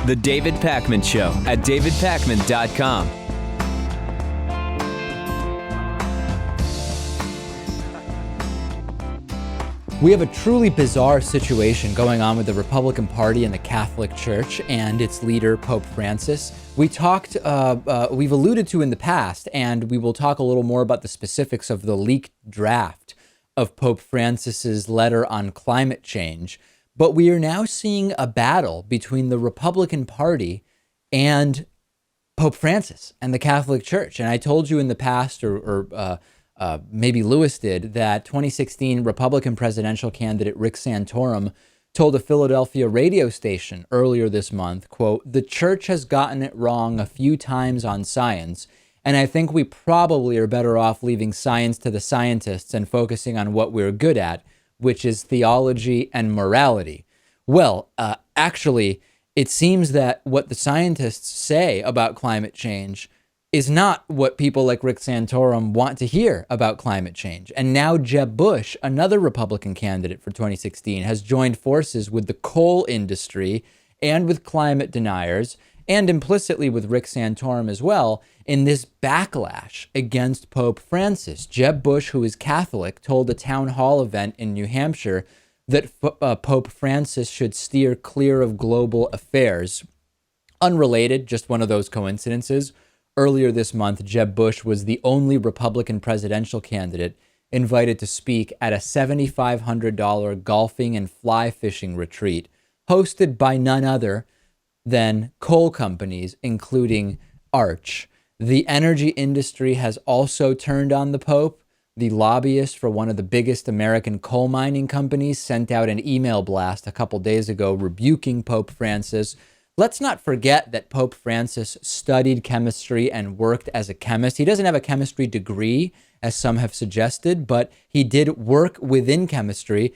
The David Pakman Show at davidpakman.com. We have a truly bizarre situation going on with the Republican Party and the Catholic Church and its leader, Pope Francis. We've alluded to in the past, and we will talk a little more about the specifics of the leaked draft of Pope Francis's letter on climate change. But we are now seeing a battle between the Republican Party and Pope Francis and the Catholic Church. And I told you in the past, maybe Lewis did, that 2016 Republican presidential candidate Rick Santorum told a Philadelphia radio station earlier this month, quote, "The church has gotten it wrong a few times on science, and I think we probably are better off leaving science to the scientists and focusing on what we're good at, which is theology and morality." Well, actually, it seems that what the scientists say about climate change is not what people like Rick Santorum want to hear about climate change. And now Jeb Bush, another Republican candidate for 2016, has joined forces with the coal industry and with climate deniers, and implicitly with Rick Santorum as well, in this backlash against Pope Francis. Jeb Bush, who is Catholic, told a town hall event in New Hampshire that Pope Francis should steer clear of global affairs. Unrelated, just one of those coincidences. Earlier this month, Jeb Bush was the only Republican presidential candidate invited to speak at a $7,500 golfing and fly fishing retreat hosted by none other than coal companies, including Arch. The energy industry has also turned on the Pope. The lobbyist for one of the biggest American coal mining companies sent out an email blast a couple days ago rebuking Pope Francis. Let's not forget that Pope Francis studied chemistry and worked as a chemist. He doesn't have a chemistry degree, as some have suggested, but he did work within chemistry.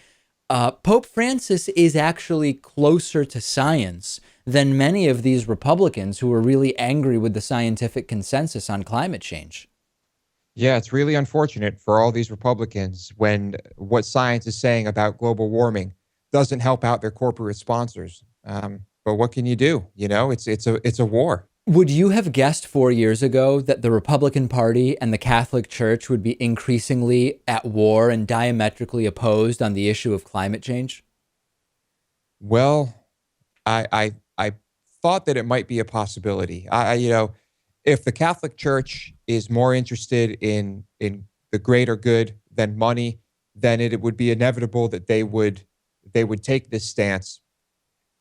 Pope Francis is actually closer to science than many of these Republicans who are really angry with the scientific consensus on climate change. Yeah, it's really unfortunate for all these Republicans when what science is saying about global warming doesn't help out their corporate sponsors. But what can you do? You know, it's a war. Would you have guessed 4 years ago that the Republican Party and the Catholic Church would be increasingly at war and diametrically opposed on the issue of climate change? Well, I thought that it might be a possibility. If the Catholic Church is more interested in the greater good than money, then it would be inevitable that they would take this stance.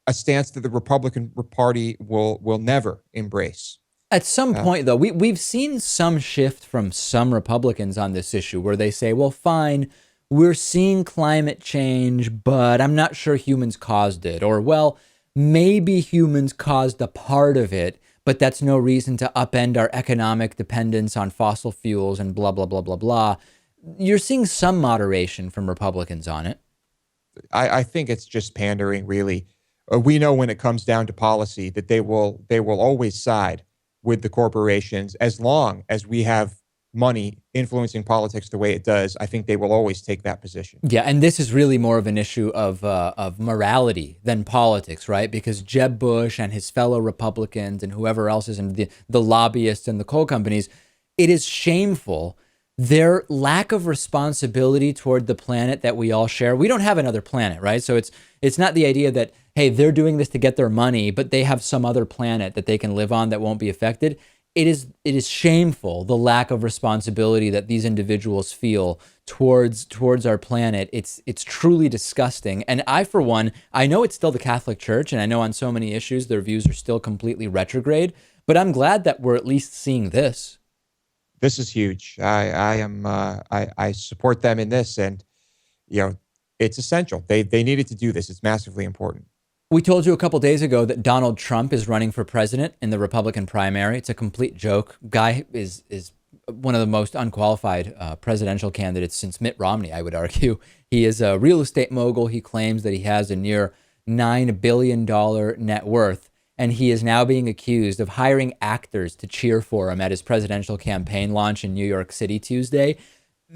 A stance that the Republican Party will never embrace. At some point, though, we've seen some shift from some Republicans on this issue where they say, well, fine, we're seeing climate change, but I'm not sure humans caused it. Or, well, maybe humans caused a part of it, but that's no reason to upend our economic dependence on fossil fuels and blah, blah, blah, blah, blah. You're seeing some moderation from Republicans on it. I think it's just pandering, really. We know when it comes down to policy that they will always side with the corporations as long as we have money influencing politics the way it does. I think they will always take that position. Yeah, and this is really more of an issue of morality than politics, right? Because Jeb Bush and his fellow Republicans and whoever else is in the lobbyists and the coal companies, it is shameful. Their lack of responsibility toward the planet that we all share. We don't have another planet, right? So it's not the idea that, hey, they're doing this to get their money, but they have some other planet that they can live on that won't be affected. It is shameful, the lack of responsibility that these individuals feel towards our planet. It's truly disgusting. And I, for one, I know it's still the Catholic Church, and I know on so many issues their views are still completely retrograde, but I'm glad that we're at least seeing this. This is huge. I support them in this, and it's essential. They needed to do this. It's massively important. We told you a couple days ago that Donald Trump is running for president in the Republican primary. It's a complete joke. Guy is one of the most unqualified presidential candidates since Mitt Romney, I would argue. He is a real estate mogul. He claims that he has a near $9 billion net worth. And he is now being accused of hiring actors to cheer for him at his presidential campaign launch in New York City Tuesday.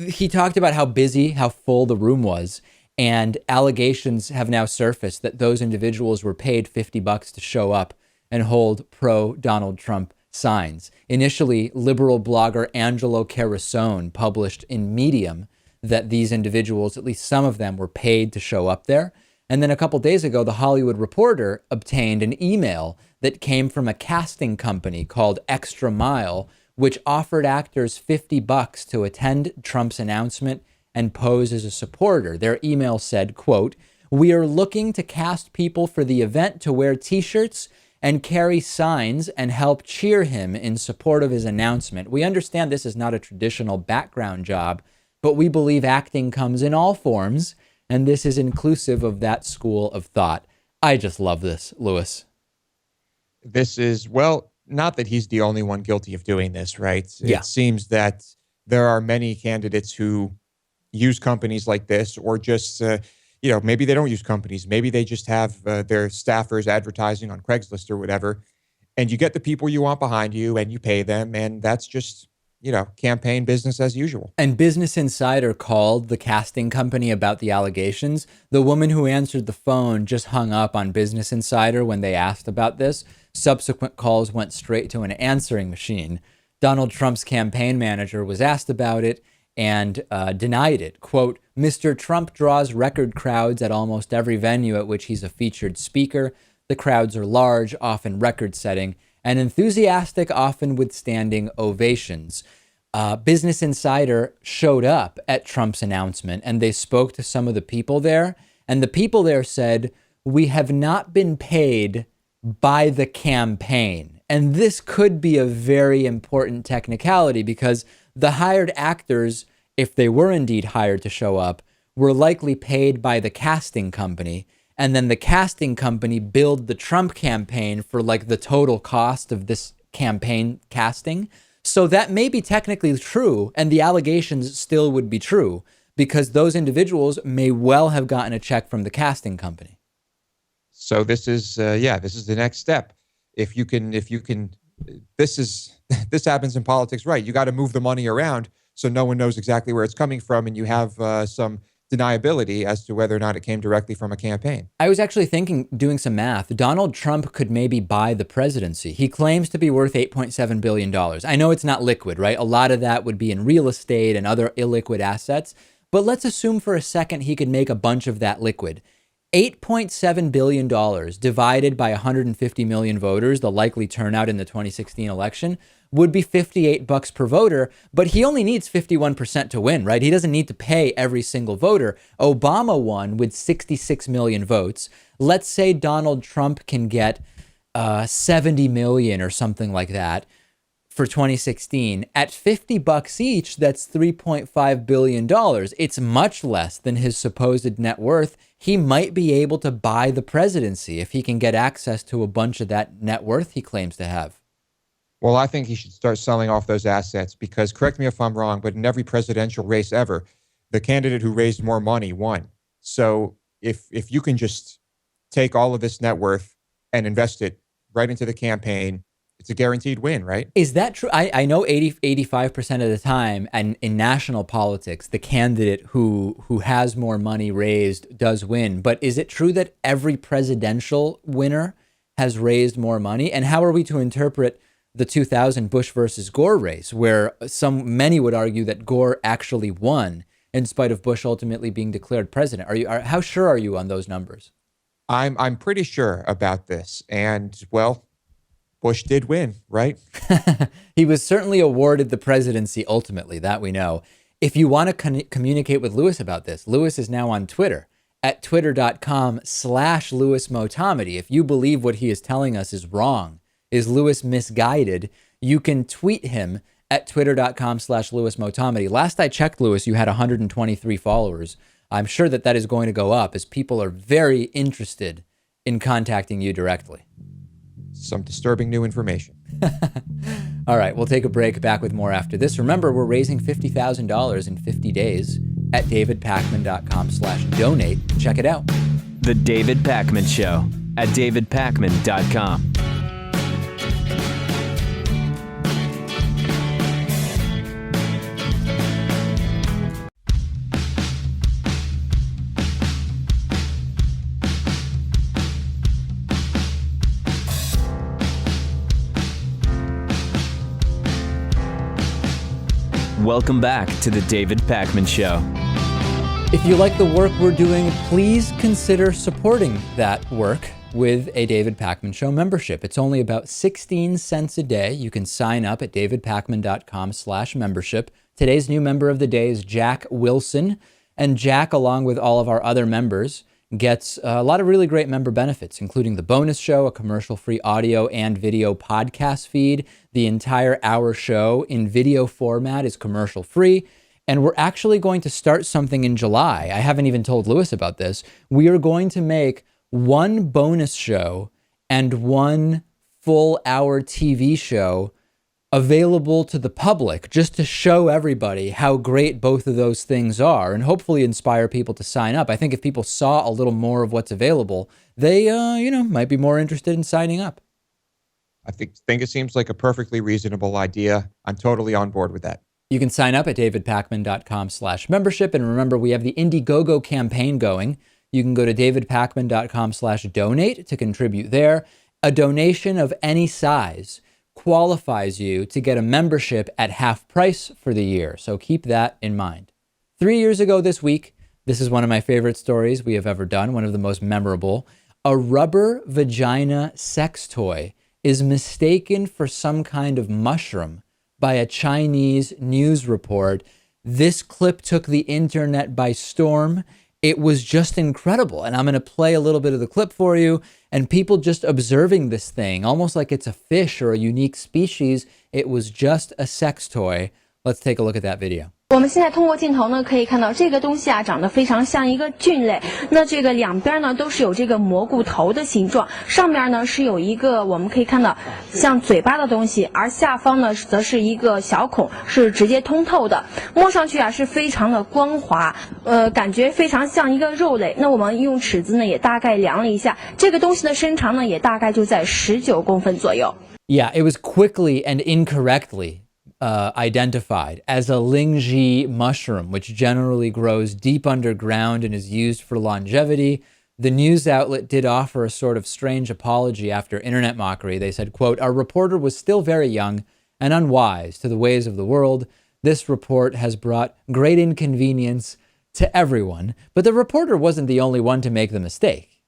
He talked about how busy, how full the room was. And allegations have now surfaced that those individuals were paid $50 to show up and hold pro-Donald Trump signs. Initially, liberal blogger Angelo Carasone published in Medium that these individuals, at least some of them, were paid to show up there. And then a couple days ago, The Hollywood Reporter obtained an email that came from a casting company called Extra Mile, which offered actors $50 to attend Trump's announcement and pose as a supporter. Their email said, quote, "We are looking to cast people for the event to wear t-shirts and carry signs and help cheer him in support of his announcement. We understand this is not a traditional background job, but we believe acting comes in all forms, and this is inclusive of that school of thought." I just love this, Lewis. This is, well, not that he's the only one guilty of doing this, right? Yeah. It seems that there are many candidates who use companies like this, or just, maybe they don't use companies. Maybe they just have their staffers advertising on Craigslist or whatever. And you get the people you want behind you and you pay them. And that's just, campaign business as usual. And Business Insider called the casting company about the allegations. The woman who answered the phone just hung up on Business Insider when they asked about this. Subsequent calls went straight to an answering machine. Donald Trump's campaign manager was asked about it and denied it. Quote, "Mr. Trump draws record crowds at almost every venue at which he's a featured speaker. The crowds are large, often record-setting, and enthusiastic, often withstanding ovations." Business Insider showed up at Trump's announcement and they spoke to some of the people there. And the people there said, "We have not been paid by the campaign." And this could be a very important technicality because the hired actors, if they were indeed hired to show up, were likely paid by the casting company. And then the casting company billed the Trump campaign for like the total cost of this campaign casting. So that may be technically true, and the allegations still would be true because those individuals may well have gotten a check from the casting company. So this is, this is the next step. If you can, this happens in politics, right? You got to move the money around so no one knows exactly where it's coming from, and you have some deniability as to whether or not it came directly from a campaign. I was actually doing some math. Donald Trump could maybe buy the presidency. He claims to be worth $8.7 billion. I know it's not liquid, right? A lot of that would be in real estate and other illiquid assets. But let's assume for a second he could make a bunch of that liquid. $8.7 billion divided by 150 million voters, the likely turnout in the 2016 election, would be $58 per voter, but he only needs 51% to win, right? He doesn't need to pay every single voter. Obama won with 66 million votes. Let's say Donald Trump can get 70 million or something like that for 2016. At $50 each, that's $3.5 billion. It's much less than his supposed net worth. He might be able to buy the presidency if he can get access to a bunch of that net worth he claims to have. Well, I think he should start selling off those assets because, correct me if I'm wrong, but in every presidential race ever, the candidate who raised more money won. So if you can just take all of this net worth and invest it right into the campaign, it's a guaranteed win, right? Is that true? I know 85% of the time, and in national politics, the candidate who has more money raised does win. But is it true that every presidential winner has raised more money? And how are we to interpret the 2000 Bush versus Gore race, where many would argue that Gore actually won in spite of Bush ultimately being declared president? How sure are you on those numbers? I'm pretty sure about this, and well, Bush did win, right? He was certainly awarded the presidency ultimately, that we know. If you want to communicate with Lewis about this, Lewis is now on Twitter at twitter.com/LewisMotomedy. If you believe what he is telling us is wrong, is Lewis misguided, you can tweet him at twitter.com/LewisMotomedy. Last I checked, Lewis, you had 123 followers. I'm sure that is going to go up as people are very interested in contacting you directly. Some disturbing new information. All right, we'll take a break. Back with more after this. Remember, we're raising $50,000 in 50 days at davidpakman.com/donate. Check it out. The David Pakman Show at davidpakman.com. Welcome back to the David Pakman Show. If you like the work we're doing, please consider supporting that work with a David Pakman Show membership. It's only about 16 cents a day. You can sign up at davidpakman.com/membership. Today's new member of the day is Jack Wilson. And Jack, along with all of our other members, gets a lot of really great member benefits, including the bonus show, a commercial-free audio and video podcast feed. The entire hour show in video format is commercial-free. And we're actually going to start something in July. I haven't even told Lewis about this. We are going to make one bonus show and one full-hour TV show available to the public, just to show everybody how great both of those things are and hopefully inspire people to sign up. I think if people saw a little more of what's available, they, might be more interested in signing up. I think it seems like a perfectly reasonable idea. I'm totally on board with that. You can sign up at davidpakman.com/membership. And remember, we have the Indiegogo campaign going. You can go to davidpakman.com/donate to contribute there. A donation of any size qualifies you to get a membership at half price for the year. So keep that in mind. 3 years ago this week, this is one of my favorite stories we have ever done, one of the most memorable. A rubber vagina sex toy is mistaken for some kind of mushroom by a Chinese news report. This clip took the internet by storm. It was just incredible. And I'm going to play a little bit of the clip for you. And people just observing this thing, almost like it's a fish or a unique species. It was just a sex toy. Let's take a look at that video. 我们现在通过镜头呢，可以看到这个东西啊，长得非常像一个菌类。那这个两边呢都是有这个蘑菇头的形状，上面呢是有一个我们可以看到像嘴巴的东西，而下方呢则是一个小孔，是直接通透的。摸上去啊是非常的光滑，感觉非常像一个肉类。那我们用尺子呢也大概量了一下，这个东西的身长呢也大概就在19公分左右。Yeah, it was quickly and incorrectly identified as a Lingzhi mushroom, which generally grows deep underground and is used for longevity. The news outlet did offer a sort of strange apology after internet mockery. They said, quote, "Our reporter was still very young and unwise to the ways of the world. This report has brought great inconvenience to everyone." But the reporter wasn't the only one to make the mistake.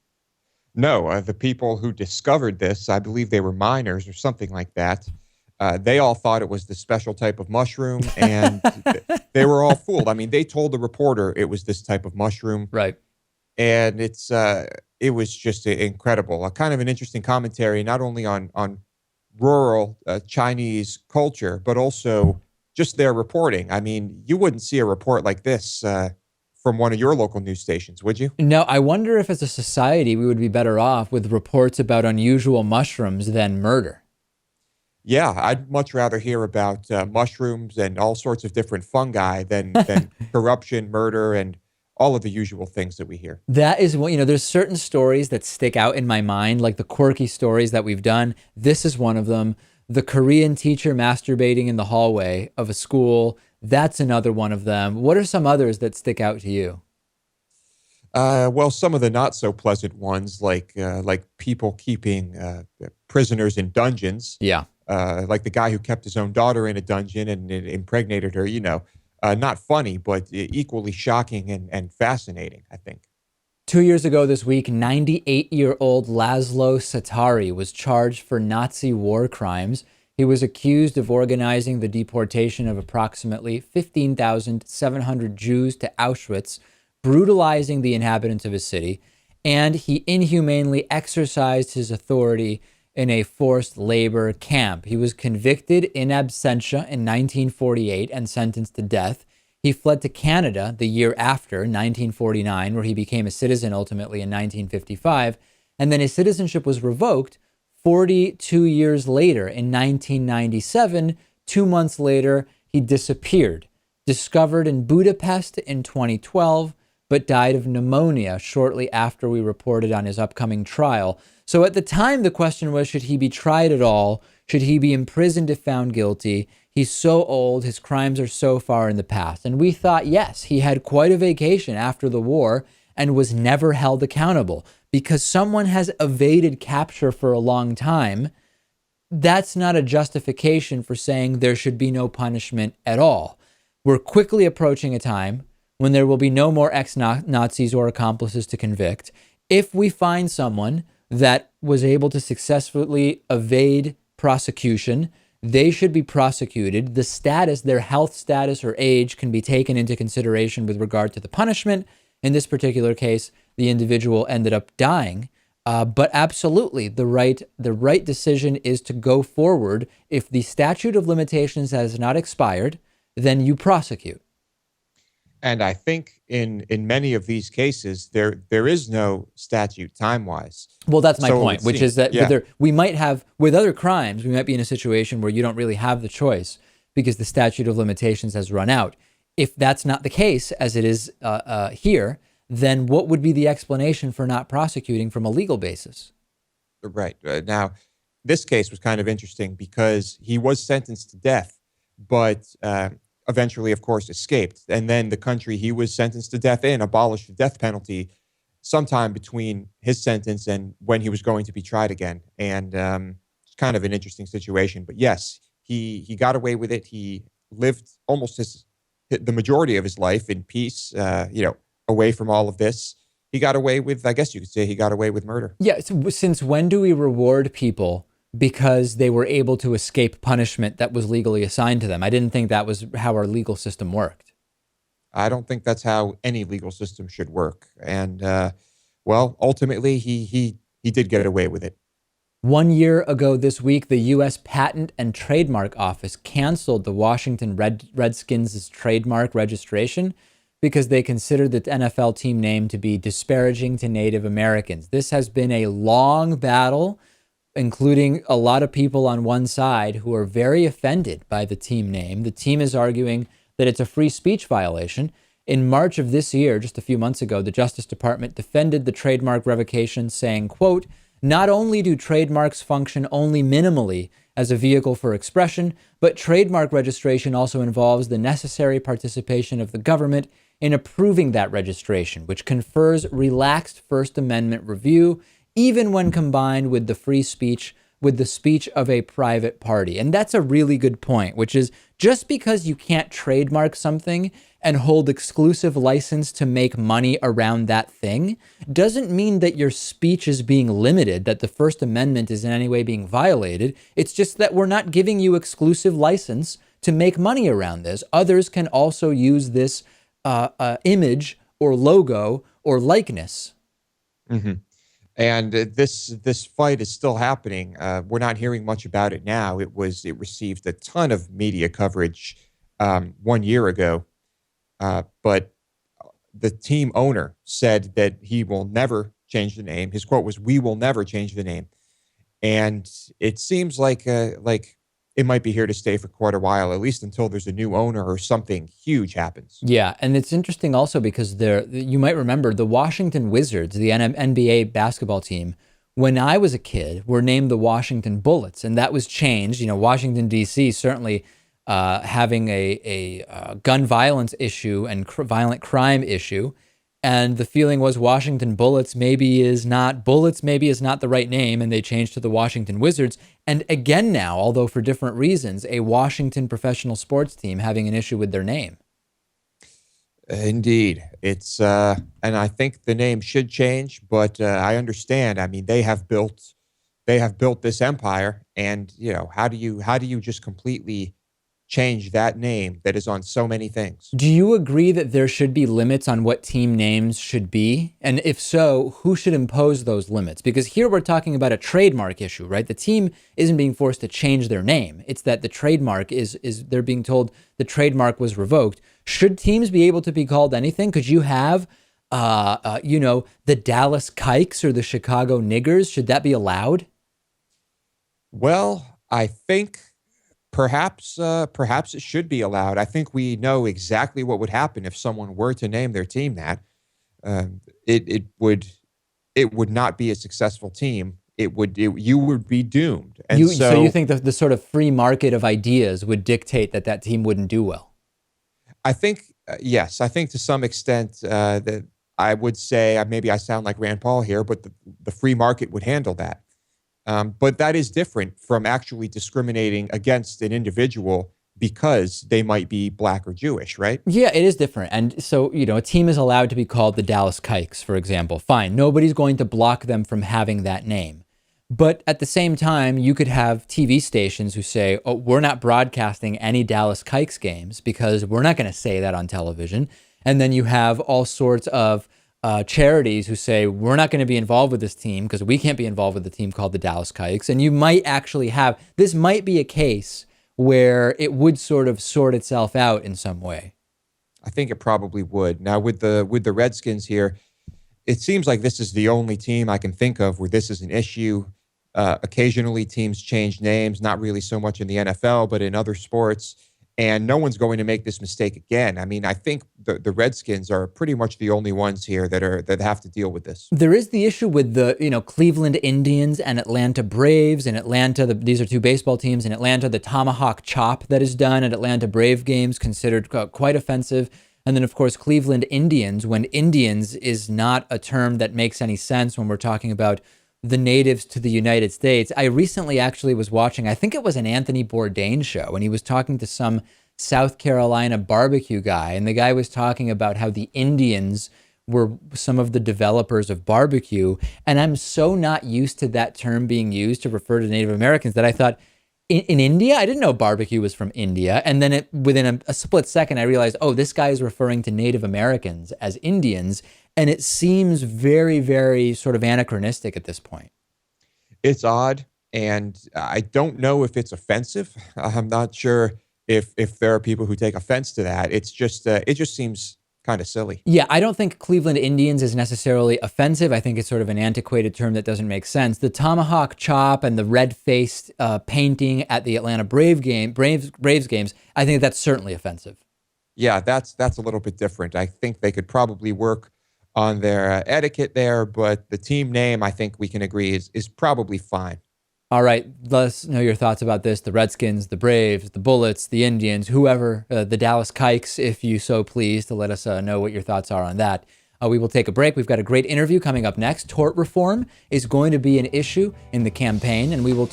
No, the people who discovered this, I believe they were miners or something like that. They all thought it was this special type of mushroom, and they were all fooled. I mean, they told the reporter it was this type of mushroom. Right. And it was just incredible. A kind of an interesting commentary, not only on rural Chinese culture, but also just their reporting. I mean, you wouldn't see a report like this from one of your local news stations, would you? No, I wonder if as a society we would be better off with reports about unusual mushrooms than murder. Yeah, I'd much rather hear about mushrooms and all sorts of different fungi than corruption, murder, and all of the usual things that we hear. That is what, there's certain stories that stick out in my mind, like the quirky stories that we've done. This is one of them. The Korean teacher masturbating in the hallway of a school. That's another one of them. What are some others that stick out to you? Well, some of the not so pleasant ones, like people keeping prisoners in dungeons. Yeah. Like the guy who kept his own daughter in a dungeon and impregnated her, not funny, but equally shocking and fascinating, I think. 2 years ago this week, 98-year-old Laszlo Csatary was charged for Nazi war crimes. He was accused of organizing the deportation of approximately 15,700 Jews to Auschwitz, brutalizing the inhabitants of his city, and he inhumanely exercised his authority in a forced labor camp. He was convicted in absentia in 1948 and sentenced to death. He fled to Canada the year after, 1949, where he became a citizen ultimately in 1955. And then his citizenship was revoked 42 years later in 1997. 2 months later, he disappeared, discovered in Budapest in 2012, but died of pneumonia shortly after we reported on his upcoming trial. So at the time, the question was, should he be tried at all? Should he be imprisoned if found guilty? He's so old, his crimes are so far in the past. And we thought, yes, he had quite a vacation after the war and was never held accountable. Because someone has evaded capture for a long time, that's not a justification for saying there should be no punishment at all. We're quickly approaching a time when there will be no more ex-Nazis or accomplices to convict. If we find someone that was able to successfully evade prosecution, they should be prosecuted. The status, their health status or age can be taken into consideration with regard to the punishment. In this particular case, the individual ended up dying. But absolutely, the right decision is to go forward. If the statute of limitations has not expired, then you prosecute. And I think in many of these cases, there is no statute time-wise. Well, that's my So it point, would which seem- is that yeah. we might have, with other crimes, we might be in a situation where you don't really have the choice because the statute of limitations has run out. If that's not the case, as it is here, then what would be the explanation for not prosecuting from a legal basis? Right. Now, this case was kind of interesting because he was sentenced to death, but eventually, of course, escaped. And then the country he was sentenced to death in abolished the death penalty sometime between his sentence and when he was going to be tried again. And it's kind of an interesting situation. But yes, he got away with it. He lived almost the majority of his life in peace, away from all of this. He got away with, I guess you could say, he got away with murder. Yeah. So since when do we reward people because they were able to escape punishment that was legally assigned to them? I didn't think that was how our legal system worked. I don't think that's how any legal system should work. And ultimately, he did get away with it. 1 year ago this week, the U.S. Patent and Trademark Office canceled the Washington Redskins' trademark registration because they considered the NFL team name to be disparaging to Native Americans. This has been a long battle, including a lot of people on one side who are very offended by the team name. The team is arguing that it's a free speech violation. In March of this year, just a few months ago, the Justice Department defended the trademark revocation, saying, quote, "Not only do trademarks function only minimally as a vehicle for expression, but trademark registration also involves the necessary participation of the government in approving that registration, which confers relaxed First Amendment review, even when combined with the free speech, with the speech of a private party." And that's a really good point, which is just because you can't trademark something and hold exclusive license to make money around that thing doesn't mean that your speech is being limited, that the First Amendment is in any way being violated. It's just that we're not giving you exclusive license to make money around this. Others can also use this image or logo or likeness. Mm-hmm. And this fight is still happening. We're not hearing much about it now. It received a ton of media coverage 1 year ago, but the team owner said that he will never change the name. His quote was, "We will never change the name," and it seems like it might be here to stay for quite a while, at least until there's a new owner or something huge happens. Yeah, and it's interesting also because you might remember the Washington Wizards, the NBA basketball team, when I was a kid, were named the Washington Bullets, and that was changed. You know, Washington, D.C. certainly having a gun violence issue and violent crime issue. And the feeling was Washington Bullets maybe is not the right name, and they changed to the Washington Wizards. And again now, although for different reasons, a Washington professional sports team having an issue with their name. Indeed, it's and I think the name should change, but I understand. I mean, they have built this empire, and how do you just completely change that name that is on so many things? Do you agree that there should be limits on what team names should be? And if so, who should impose those limits? Because here we're talking about a trademark issue, right? The team isn't being forced to change their name. It's that the trademark is they're being told the trademark was revoked. Should teams be able to be called anything? Could you have, the Dallas Kikes or the Chicago Niggers? Should that be allowed? Well, I think perhaps it should be allowed. I think we know exactly what would happen if someone were to name their team that. It would not be a successful team. You would be doomed. And so you think the sort of free market of ideas would dictate that team wouldn't do well? I think yes. I think to some extent that I would say maybe I sound like Rand Paul here, but the free market would handle that. But that is different from actually discriminating against an individual because they might be black or Jewish, right? Yeah, it is different. And so, a team is allowed to be called the Dallas Kikes, for example. Fine. Nobody's going to block them from having that name. But at the same time, you could have TV stations who say, oh, we're not broadcasting any Dallas Kikes games because we're not going to say that on television. And then you have all sorts of charities who say, we're not going to be involved with this team because we can't be involved with the team called the Dallas Kikes. And you might actually have, this might be a case where it would sort of sort itself out in some way. I think it probably would. Now with the Redskins here, it seems like this is the only team I can think of where this is an issue. Occasionally teams change names, not really so much in the NFL, but in other sports. And no one's going to make this mistake again. I mean, I think the Redskins are pretty much the only ones here that have to deal with this. There is the issue with the Cleveland Indians and Atlanta Braves. In Atlanta, these are two baseball teams. In Atlanta, the tomahawk chop that is done at Atlanta Brave games considered quite offensive. And then, of course, Cleveland Indians, when Indians is not a term that makes any sense when we're talking about the natives to the United States. I recently actually was watching, I think it was an Anthony Bourdain show, and he was talking to some South Carolina barbecue guy, and the guy was talking about how the Indians were some of the developers of barbecue. And I'm so not used to that term being used to refer to Native Americans that I thought, in India? I didn't know barbecue was from India. And then within a split second, I realized, oh, this guy is referring to Native Americans as Indians. And it seems very, very sort of anachronistic at this point. It's odd. And I don't know if it's offensive. I'm not sure if there are people who take offense to that. It's just, it just seems kind of silly. Yeah, I don't think Cleveland Indians is necessarily offensive. I think it's sort of an antiquated term that doesn't make sense. The tomahawk chop and the red-faced painting at the Atlanta Braves games, I think that's certainly offensive. Yeah, that's a little bit different. I think they could probably work on their etiquette there, but the team name, I think we can agree, is probably fine. All right, let us know your thoughts about this. The Redskins, the Braves, the Bullets, the Indians, whoever, the Dallas Kikes, if you so please, to let us know what your thoughts are on that. We will take a break. We've got a great interview coming up next. Tort reform is going to be an issue in the campaign, and we will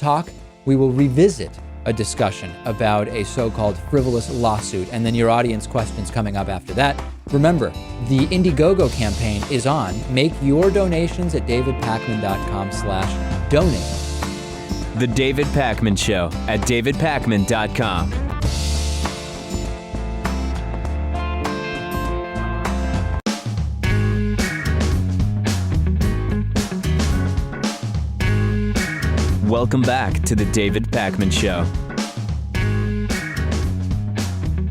revisit a discussion about a so-called frivolous lawsuit, and then your audience questions coming up after that. Remember, the Indiegogo campaign is on. Make your donations at davidpakman.com/donate. The David Pakman Show at davidpakman.com. Welcome back to The David Pakman Show.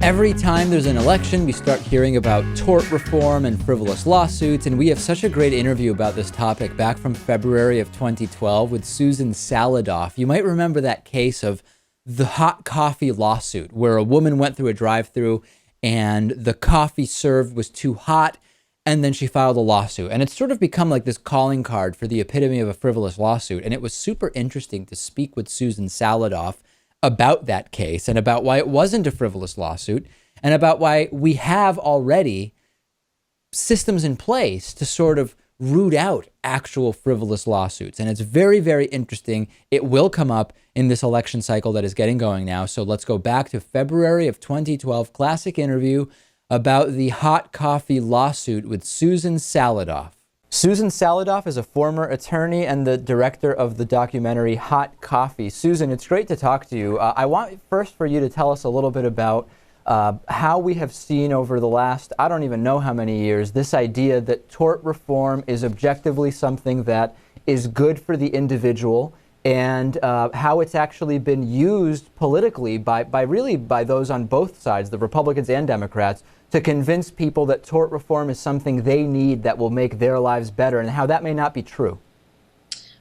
Every time there's an election, we start hearing about tort reform and frivolous lawsuits, and we have such a great interview about this topic back from February of 2012 with Susan Saladoff. You might remember that case of the hot coffee lawsuit, where a woman went through a drive-thru and the coffee served was too hot, and then she filed a lawsuit. And it's sort of become like this calling card for the epitome of a frivolous lawsuit. And it was super interesting to speak with Susan Saladoff about that case and about why it wasn't a frivolous lawsuit and about why we have already systems in place to sort of root out actual frivolous lawsuits. And it's very, very interesting. It will come up in this election cycle that is getting going now. So let's go back to February of 2012, classic interview about the hot coffee lawsuit with Susan Saladoff. Susan Saladoff is a former attorney and the director of the documentary Hot Coffee. Susan, it's great to talk to you. I want first for you to tell us a little bit about how we have seen over the last, I don't even know how many years, this idea that tort reform is objectively something that is good for the individual, and how it's actually been used politically by those on both sides, the Republicans and Democrats, to convince people that tort reform is something they need that will make their lives better, and how that may not be true.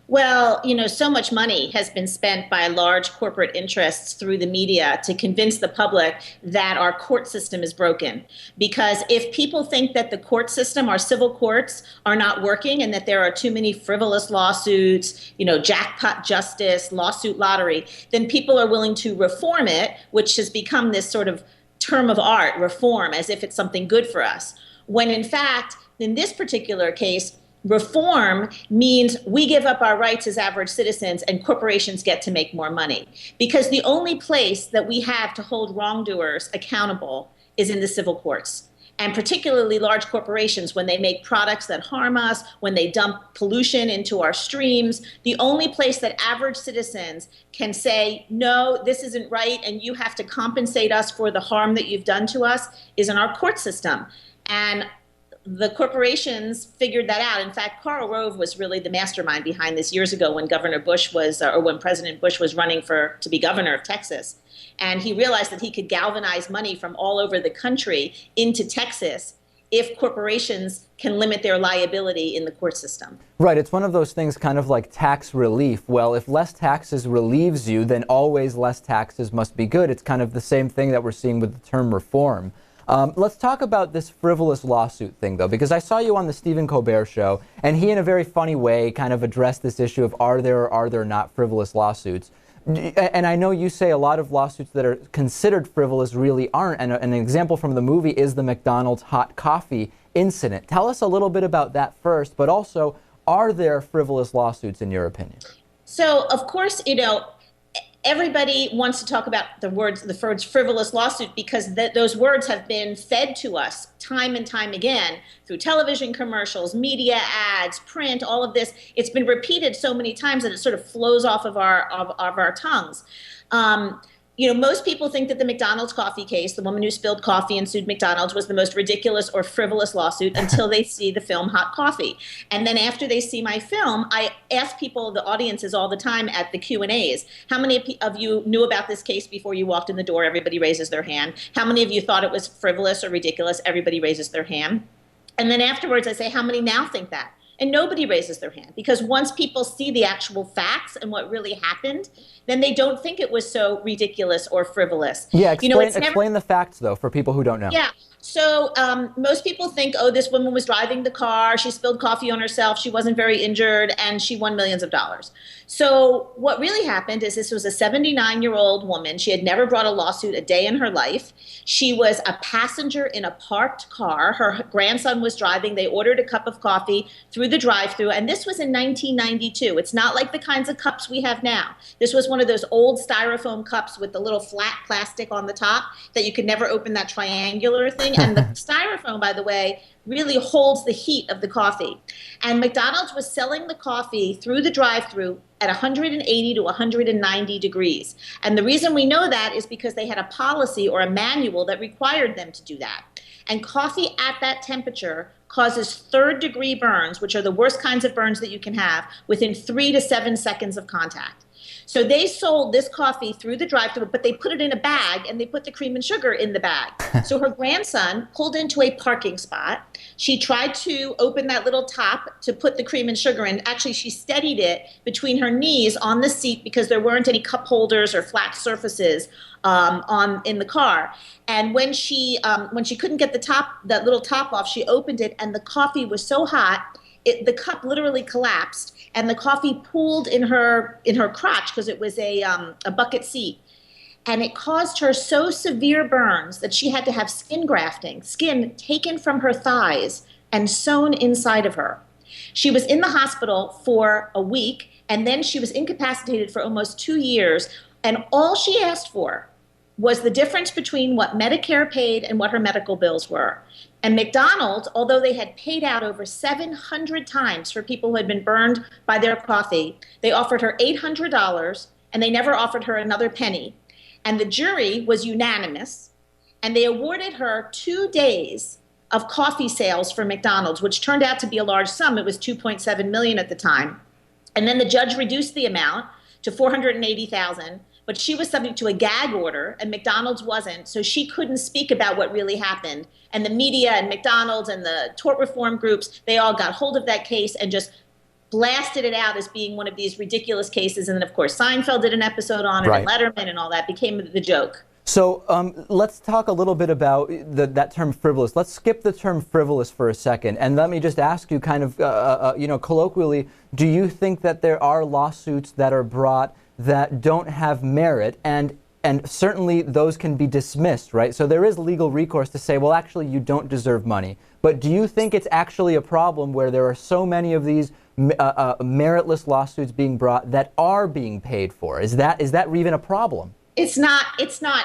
Well, so much money has been spent by large corporate interests through the media to convince the public that our court system is broken. Because if people think that the court system, our civil courts, are not working and that there are too many frivolous lawsuits, jackpot justice, lawsuit lottery, then people are willing to reform it, which has become this sort of term of art, reform, as if it's something good for us. When in fact, in this particular case, Reform means we give up our rights as average citizens and corporations get to make more money. Because the only place that we have to hold wrongdoers accountable is in the civil courts. And particularly large corporations, when they make products that harm us, when they dump pollution into our streams, the only place that average citizens can say, no, this isn't right, and you have to compensate us for the harm that you've done to us is in our court system. And the corporations figured that out. In fact, Karl Rove was really the mastermind behind this years ago when Governor Bush was, or when President Bush was running to be governor of Texas. And he realized that he could galvanize money from all over the country into Texas if corporations can limit their liability in the court system. Right. It's one of those things kind of like tax relief. Well, if less taxes relieves you, then always less taxes must be good. It's kind of the same thing that we're seeing with the term reform. Let's talk about this frivolous lawsuit thing, though, because I saw you on the Stephen Colbert Show, and he, in a very funny way, kind of addressed this issue of are there or are there not frivolous lawsuits. And I know you say a lot of lawsuits that are considered frivolous really aren't. And an example from the movie is the McDonald's hot coffee incident. Tell us a little bit about that first, but also, are there frivolous lawsuits in your opinion? So, of course, everybody wants to talk about the words frivolous lawsuit because those words have been fed to us time and time again through television commercials, media ads, print, all of this. It's been repeated so many times that it sort of flows off of our tongues. Most people think that the McDonald's coffee case, the woman who spilled coffee and sued McDonald's, was the most ridiculous or frivolous lawsuit until they see the film Hot Coffee. And then after they see my film, I ask people, the audiences all the time at the Q&As, how many of you knew about this case before you walked in the door? Everybody raises their hand. How many of you thought it was frivolous or ridiculous? Everybody raises their hand. And then afterwards I say, how many now think that? And nobody raises their hand, because once people see the actual facts and what really happened, then they don't think it was so ridiculous or frivolous. Yeah, explain the facts, though, for people who don't know. Yeah. So most people think, oh, this woman was driving the car, she spilled coffee on herself, she wasn't very injured, and she won millions of dollars. So what really happened is this was a 79-year-old woman. She had never brought a lawsuit a day in her life. She was a passenger in a parked car. Her grandson was driving. They ordered a cup of coffee through the drive-thru, and this was in 1992. It's not like the kinds of cups we have now. This was one of those old styrofoam cups with the little flat plastic on the top that you could never open that triangular thing. And the styrofoam, by the way, really holds the heat of the coffee. And McDonald's was selling the coffee through the drive-thru at 180 to 190 degrees. And the reason we know that is because they had a policy or a manual that required them to do that. And coffee at that temperature causes third-degree burns, which are the worst kinds of burns that you can have, within 3 to 7 seconds of contact. So they sold this coffee through the drive-thru, but they put it in a bag and they put the cream and sugar in the bag. So her grandson pulled into a parking spot. She tried to open that little top to put the cream and sugar in. Actually, she steadied it between her knees on the seat because there weren't any cup holders or flat surfaces in the car. And when she couldn't get that little top off, she opened it, and the coffee was so hot, the cup literally collapsed, and the coffee pooled in her crotch because it was a bucket seat. And it caused her so severe burns that she had to have skin grafting, skin taken from her thighs and sewn inside of her. She was in the hospital for a week, and then she was incapacitated for almost 2 years. And all she asked for was the difference between what Medicare paid and what her medical bills were. And McDonald's, although they had paid out over 700 times for people who had been burned by their coffee, they offered her $800, and they never offered her another penny. And the jury was unanimous, and they awarded her 2 days of coffee sales for McDonald's, which turned out to be a large sum. It was $2.7 million at the time. And then the judge reduced the amount to $480,000. But she was subject to a gag order, and McDonald's wasn't, so she couldn't speak about what really happened. And the media and McDonald's and the tort reform groups, they all got hold of that case and just blasted it out as being one of these ridiculous cases. And then, of course, Seinfeld did an episode on it, right, and Letterman and all that became the joke. So let's talk a little bit about that term frivolous. Let's skip the term frivolous for a second, and let me just ask you kind of, colloquially, do you think that there are lawsuits that are brought that don't have merit? And And certainly those can be dismissed, right? So there is legal recourse to say, well, actually, you don't deserve money. But do you think it's actually a problem where there are so many of these meritless lawsuits being brought that are being paid for? Is that even a problem? It's not.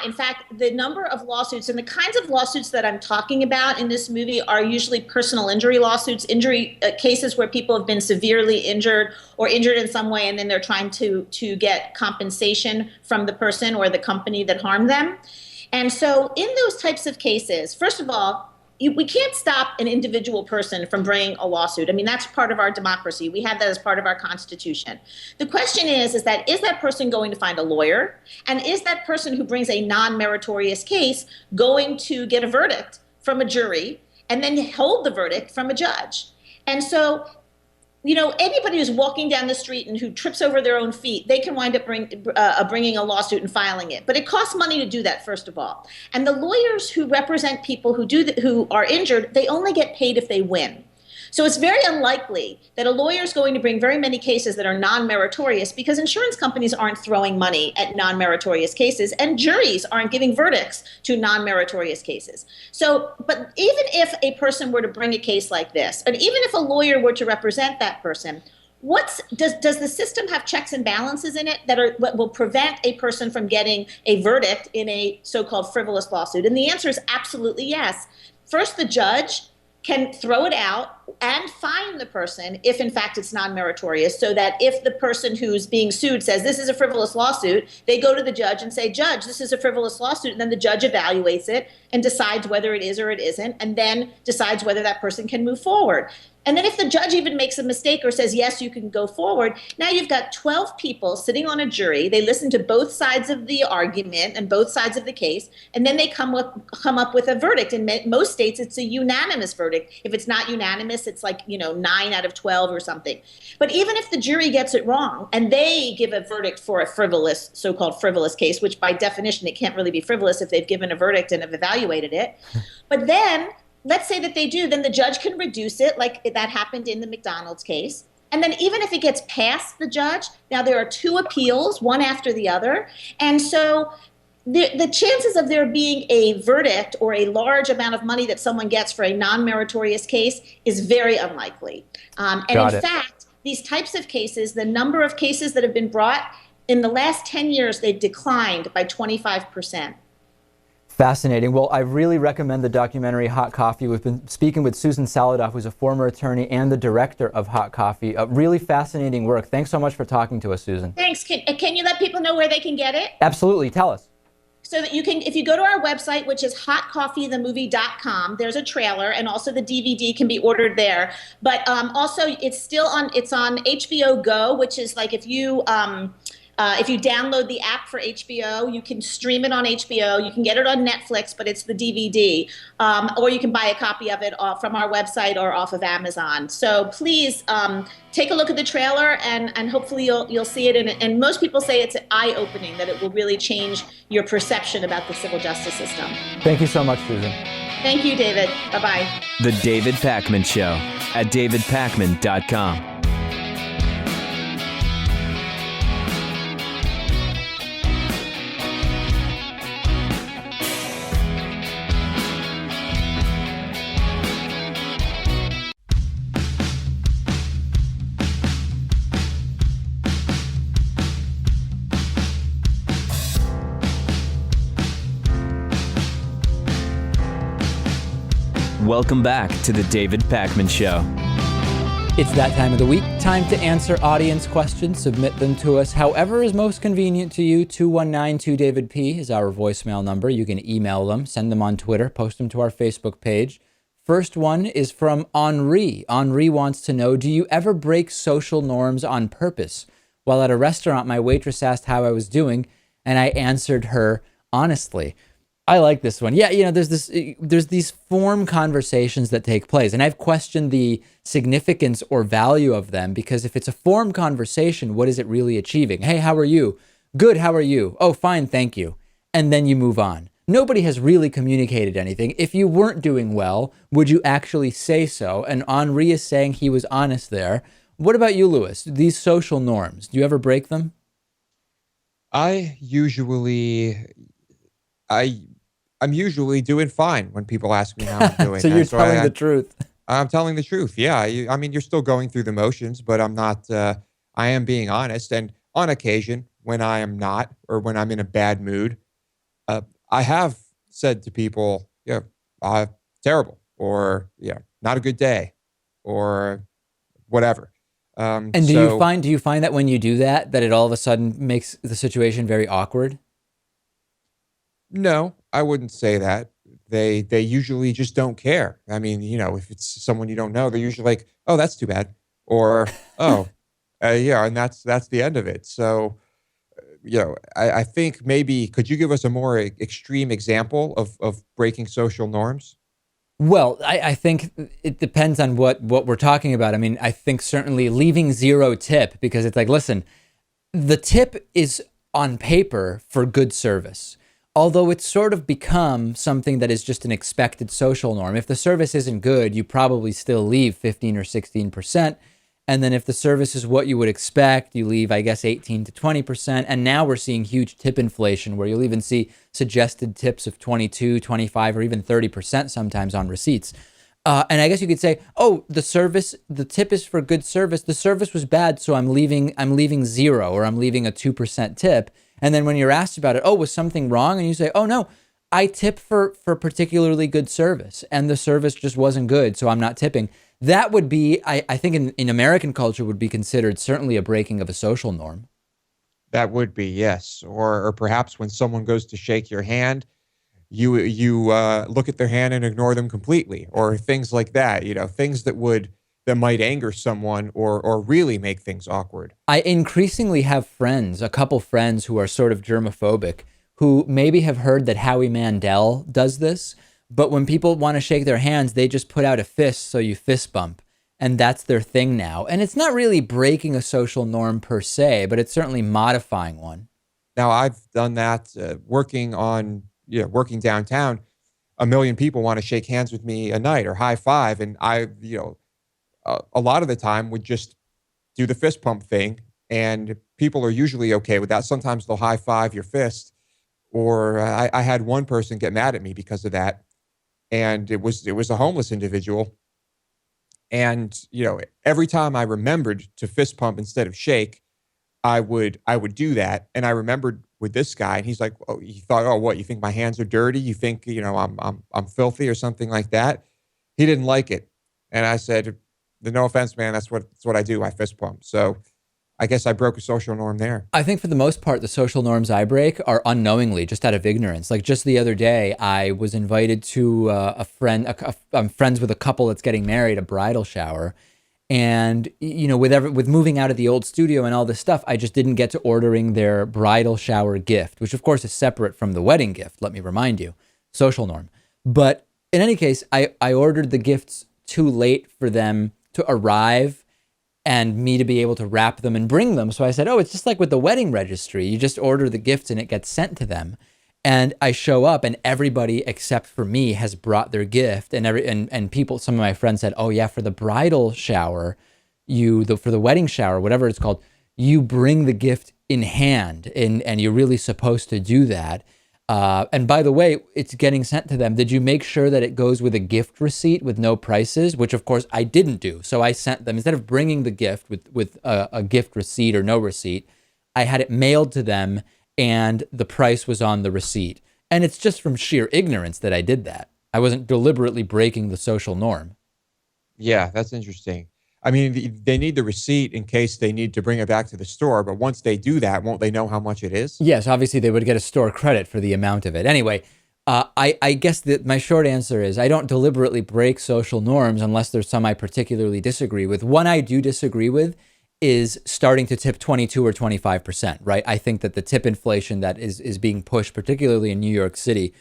In fact, the number of lawsuits and the kinds of lawsuits that I'm talking about in this movie are usually personal injury lawsuits, cases where people have been severely injured or injured in some way, and then they're trying to get compensation from the person or the company that harmed them. And so in those types of cases, first of all, we can't stop an individual person from bringing a lawsuit. I mean, that's part of our democracy. We have that as part of our Constitution. The question is that person going to find a lawyer? And is that person who brings a non-meritorious case going to get a verdict from a jury and then hold the verdict from a judge? And so, anybody who's walking down the street and who trips over their own feet, they can wind up bringing a lawsuit and filing it. But it costs money to do that, first of all. And the lawyers who represent people who are injured, they only get paid if they win. So it's very unlikely that a lawyer is going to bring very many cases that are non-meritorious because insurance companies aren't throwing money at non-meritorious cases and juries aren't giving verdicts to non-meritorious cases. So, but even if a person were to bring a case like this, and even if a lawyer were to represent that person, does the system have checks and balances in it what will prevent a person from getting a verdict in a so-called frivolous lawsuit? And the answer is absolutely yes. First, the judge can throw it out and fine the person if, in fact, it's non-meritorious, so that if the person who's being sued says this is a frivolous lawsuit, they go to the judge and say, Judge, this is a frivolous lawsuit, and then the judge evaluates it and decides whether it is or it isn't, and then decides whether that person can move forward. And then if the judge even makes a mistake or says, yes, you can go forward, now you've got 12 people sitting on a jury. They listen to both sides of the argument and both sides of the case, and then they come up with a verdict. In most states, it's a unanimous verdict. If it's not unanimous, it's like, 9 out of 12 or something. But even if the jury gets it wrong and they give a verdict for a so-called frivolous case, which by definition, it can't really be frivolous if they've given a verdict and have evaluated it. But then let's say that they do, then the judge can reduce it, like that happened in the McDonald's case. And then even if it gets past the judge, now there are 2 appeals, one after the other. And so the chances of there being a verdict or a large amount of money that someone gets for a non-meritorious case is very unlikely. And in fact, these types of cases, the number of cases that have been brought in the last 10 years, they've declined by 25%. Fascinating. Well, I really recommend the documentary Hot Coffee. We've been speaking with Susan Saladoff, who's a former attorney and the director of Hot Coffee. Really fascinating work. Thanks so much for talking to us, Susan. Thanks. Can you let people know where they can get it? Absolutely. Tell us. So that you can, if you go to our website, which is hotcoffeethemovie.com, there's a trailer, and also the DVD can be ordered there. But also, it's on HBO Go, which is like if you download the app for HBO, you can stream it on HBO. You can get it on Netflix, but it's the DVD. Or you can buy a copy of it from our website or off of Amazon. So please take a look at the trailer, and hopefully you'll see it. And most people say it's eye-opening, that it will really change your perception about the civil justice system. Thank you so much, Susan. Thank you, David. Bye-bye. The David Pakman Show at davidpakman.com. Welcome back to the David Pakman Show. It's that time of the week. Time to answer audience questions. Submit them to us however is most convenient to you. 219-2DavidP is our voicemail number. You can email them, send them on Twitter, post them to our Facebook page. First one is from Henri. Henri wants to know, do you ever break social norms on purpose? While at a restaurant, my waitress asked how I was doing, and I answered her honestly. I like this one. Yeah, there's these form conversations that take place, and I've questioned the significance or value of them, because if it's a form conversation, what is it really achieving? Hey, how are you? Good, how are you? Oh, fine, thank you. And then you move on. Nobody has really communicated anything. If you weren't doing well, would you actually say so? And Henri is saying he was honest there. What about you, Louis? These social norms, do you ever break them? I usually, I, I'm usually doing fine when people ask me how I'm doing. So you're So telling the truth. I'm telling the truth. Yeah. I mean, you're still going through the motions, but I'm not, I am being honest. And on occasion, when I am not, or when I'm in a bad mood, I have said to people, yeah, terrible, or yeah, not a good day, or whatever. And So do you find that when you do that, that it all of a sudden makes the situation very awkward? no, I wouldn't say that. They usually just don't care. I mean, if it's someone you don't know, they're usually like, "Oh, that's too bad," or "Oh, yeah," and that's the end of it. So, I think maybe could you give us a more extreme example of breaking social norms? Well, I think it depends on what we're talking about. I mean, I think certainly leaving zero tip, because it's like, listen, the tip is on paper for good service, although it's sort of become something that is just an expected social norm. If the service isn't good, you probably still leave 15 or 16%. And then if the service is what you would expect, you leave, I guess, 18 to 20%. And now we're seeing huge tip inflation where you'll even see suggested tips of 22, 25, or even 30% sometimes on receipts. And I guess you could say, oh, the tip is for good service. The service was bad, so I'm leaving zero, or I'm leaving a 2% tip. And then when you're asked about it, oh, was something wrong? And you say, oh no, I tip for particularly good service, and the service just wasn't good, so I'm not tipping. That would be, I think in American culture would be considered certainly a breaking of a social norm. That would be, yes. Or perhaps when someone goes to shake your hand, you look at their hand and ignore them completely, or things like that. Things that might anger someone, or really make things awkward. I increasingly have friends, a couple friends who are sort of germophobic, who maybe have heard that Howie Mandel does this, but when people want to shake their hands, they just put out a fist, so you fist bump. And that's their thing now. And it's not really breaking a social norm per se, but it's certainly modifying one. Now I've done that working downtown. A million people want to shake hands with me a night or high five, and a lot of the time would just do the fist pump thing, and people are usually okay with that. Sometimes they'll high five your fist, or I had one person get mad at me because of that, and it was a homeless individual, and every time I remembered to fist pump instead of shake, I would do that, and I remembered with this guy, and he's like, "Oh, he thought, oh, what? You think my hands are dirty? You think I'm filthy or something like that?" He didn't like it, and I said, "No offense, man. That's what I do. I fist pump." So I guess I broke a social norm there. I think for the most part, the social norms I break are unknowingly, just out of ignorance. Like just the other day, I was invited to I'm friends with a couple that's getting married, a bridal shower. And, with moving out of the old studio and all this stuff, I just didn't get to ordering their bridal shower gift, which of course is separate from the wedding gift. Let me remind you, social norm. But in any case, I ordered the gifts too late for them to arrive and me to be able to wrap them and bring them. So I said, oh, it's just like with the wedding registry. You just order the gifts and it gets sent to them. And I show up and everybody except for me has brought their gift, and people, some of my friends said, oh yeah, for the bridal shower, for the wedding shower, whatever it's called, you bring the gift in hand, and you're really supposed to do that. And by the way, it's getting sent to them. Did you make sure that it goes with a gift receipt with no prices? Which of course I didn't do. So I sent them, instead of bringing the gift with a gift receipt or no receipt, I had it mailed to them, and the price was on the receipt. And it's just from sheer ignorance that I did that. I wasn't deliberately breaking the social norm. Yeah, that's interesting. I mean, they need the receipt in case they need to bring it back to the store. But once they do that, won't they know how much it is? Yes, obviously they would get a store credit for the amount of it. Anyway, I guess that my short answer is I don't deliberately break social norms unless there's some I particularly disagree with. One I do disagree with is starting to tip 22 or 25%, right? I think that the tip inflation that is being pushed, particularly in New York City,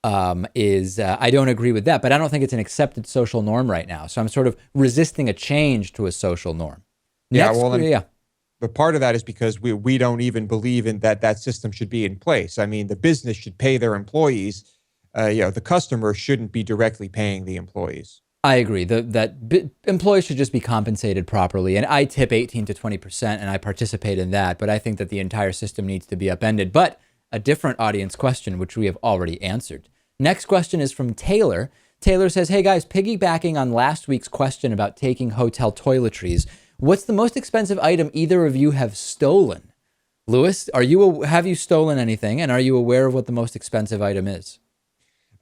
I don't agree with that, but I don't think it's an accepted social norm right now. So I'm sort of resisting a change to a social norm. But part of that is because we don't even believe in that system should be in place. I mean, the business should pay their employees. The customer shouldn't be directly paying the employees. I agree that employees should just be compensated properly. And I tip 18 to 20% and I participate in that. But I think that the entire system needs to be upended. But a different audience question, which we have already answered. Next question is from Taylor. Taylor says, hey guys, piggybacking on last week's question about taking hotel toiletries, what's the most expensive item either of you have stolen? Louis, have you stolen anything? And are you aware of what the most expensive item is?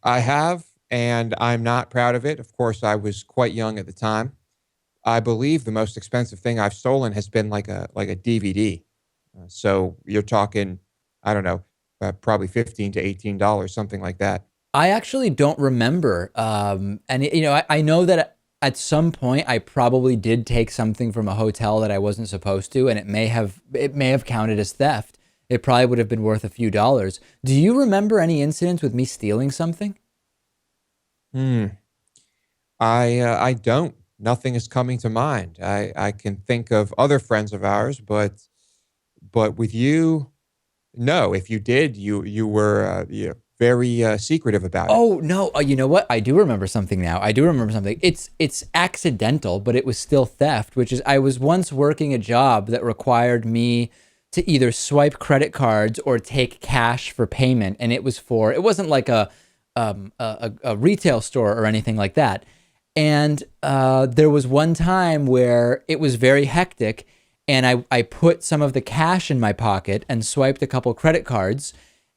I have, and I'm not proud of it. Of course, I was quite young at the time. I believe the most expensive thing I've stolen has been like a DVD. So you're talking, I don't know, probably $15 to $18, something like that. I actually don't remember. I know that at some point I probably did take something from a hotel that I wasn't supposed to, and it may have counted as theft. It probably would have been worth a few dollars. Do you remember any incidents with me stealing something? I don't. Nothing is coming to mind. I can think of other friends of ours, but with you, no. If you did, you were very secretive about it. Oh no! You know what? I do remember something now. I do remember something. It's accidental, but it was still theft. Which is, I was once working a job that required me to either swipe credit cards or take cash for payment, and it wasn't like a retail store or anything like that. And there was one time where it was very hectic, and I put some of the cash in my pocket and swiped a couple credit cards,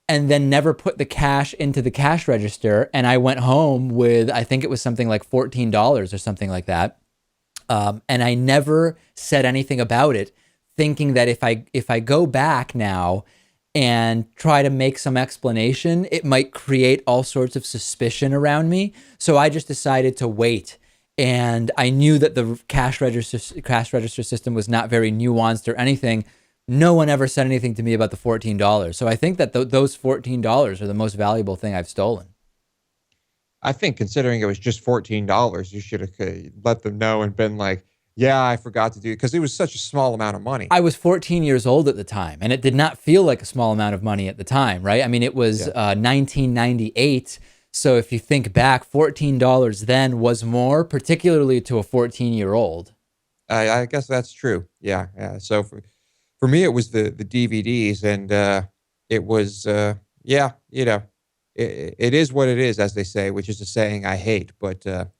and then never put the cash into the cash register. And I went home with, I think it was something like $14 or something like that. And I never said anything about it, thinking that if I go back now and try to make some explanation, it might create all sorts of suspicion around me. So I just decided to wait. And I knew that the cash register system was not very nuanced or anything. No one ever said anything to me about the $14. So I think that those $14 are the most valuable thing I've stolen. I think considering it was just $14, you should have let them know and been like, yeah, I forgot to do it, because it was such a small amount of money. I was 14 years old at the time, and it did not feel like a small amount of money at the time, right? I mean, it was 1998. So if you think back, $14 then was more, particularly to a 14-year-old. I guess that's true. Yeah. So for me, it was the DVDs, and it was, it is what it is, as they say, which is a saying I hate, but, can't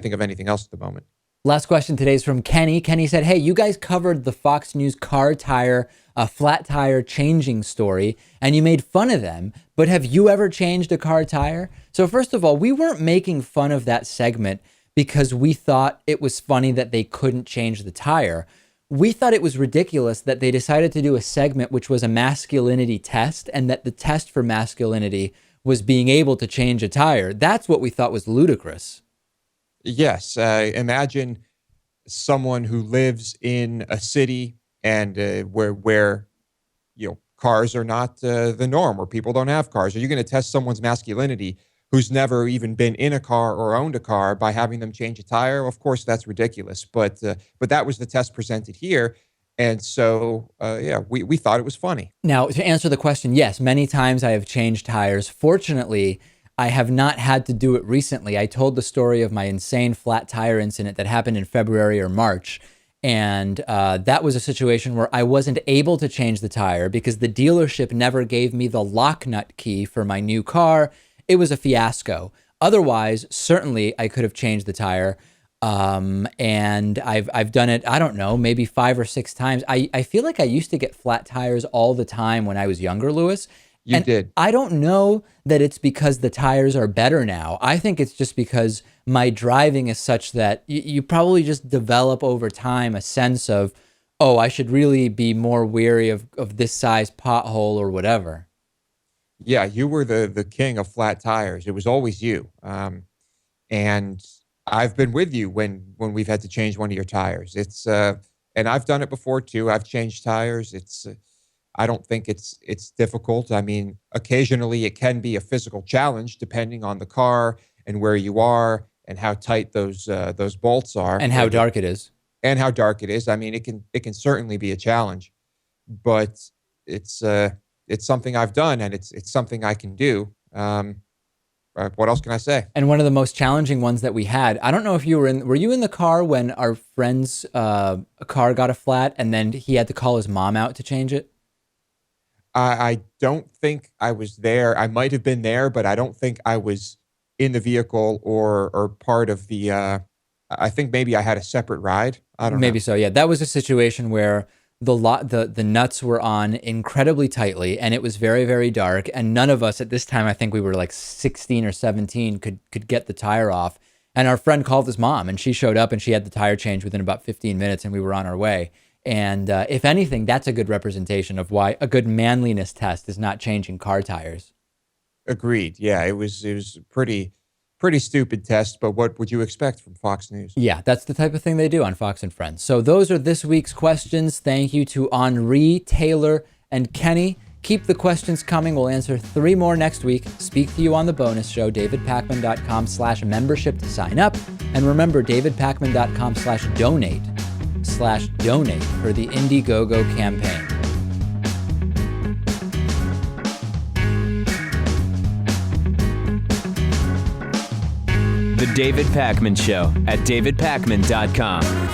think of anything else at the moment. Last question today is from Kenny. Kenny said, hey, you guys covered the Fox News car tire, flat tire changing story, and you made fun of them, but have you ever changed a car tire? So first of all, we weren't making fun of that segment because we thought it was funny that they couldn't change the tire. We thought it was ridiculous that they decided to do a segment which was a masculinity test, and that the test for masculinity was being able to change a tire. That's what we thought was ludicrous. Yes. Imagine someone who lives in a city and where cars are not the norm, where people don't have cars. Are you going to test someone's masculinity who's never even been in a car or owned a car by having them change a tire? Of course, that's ridiculous. But that was the test presented here. And so, we thought it was funny. Now, to answer the question, yes, many times I have changed tires. Fortunately, I have not had to do it recently. I told the story of my insane flat tire incident that happened in February or March. And that was a situation where I wasn't able to change the tire because the dealership never gave me the lock nut key for my new car. It was a fiasco. Otherwise, certainly I could have changed the tire. And I've done it, I don't know, maybe 5 or 6 times. I feel like I used to get flat tires all the time when I was younger, Louis. You did. I don't know that it's because the tires are better now. I think it's just because my driving is such that you probably just develop over time a sense of, oh, I should really be more wary of this size pothole or whatever. Yeah, you were the king of flat tires. It was always you. And I've been with you when we've had to change one of your tires. It's and I've done it before too. I've changed tires. I don't think it's difficult. I mean, occasionally it can be a physical challenge depending on the car and where you are and how tight those bolts are, and how dark it is. And how dark it is. I mean, it can certainly be a challenge, but it's something I've done, and it's something I can do. what else can I say? And one of the most challenging ones that we had, I don't know if were you in the car when our friend's car got a flat and then he had to call his mom out to change it? I don't think I was there. I might have been there, but I don't think I was in the vehicle or part of the, I think maybe I had a separate ride. I don't know. Maybe so. Yeah. That was a situation where the nuts were on incredibly tightly and it was very, very dark. And none of us at this time, I think we were like 16 or 17, could get the tire off. And our friend called his mom and she showed up and she had the tire changed within about 15 minutes and we were on our way. And if anything, that's a good representation of why a good manliness test is not changing car tires. Agreed. Yeah, it was a pretty stupid test, but what would you expect from Fox News? Yeah, that's the type of thing they do on Fox and Friends. So those are this week's questions. Thank you to Henri, Taylor, and Kenny. Keep the questions coming. We'll answer 3 more next week. Speak to you on the bonus show, davidpakman.com/membership to sign up. And remember, davidpakman.com/donate for the Indiegogo campaign. The David Pakman Show at davidpakman.com.